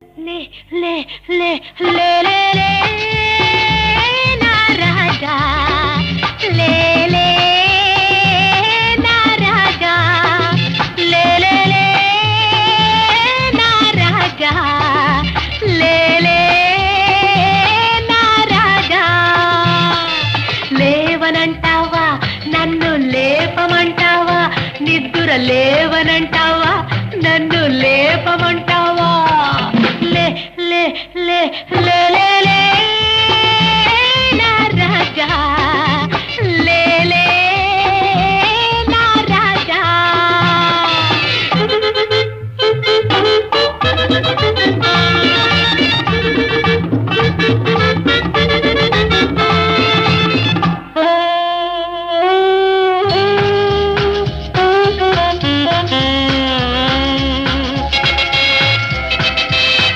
లే లే లే లే లే లే నా రాజా లే లే నా రాజా లే లే లే నా రాజా లే లే నా రాజా లేవనంటావా నన్ను లేపమంటావా నిద్దుర లేవనంటావా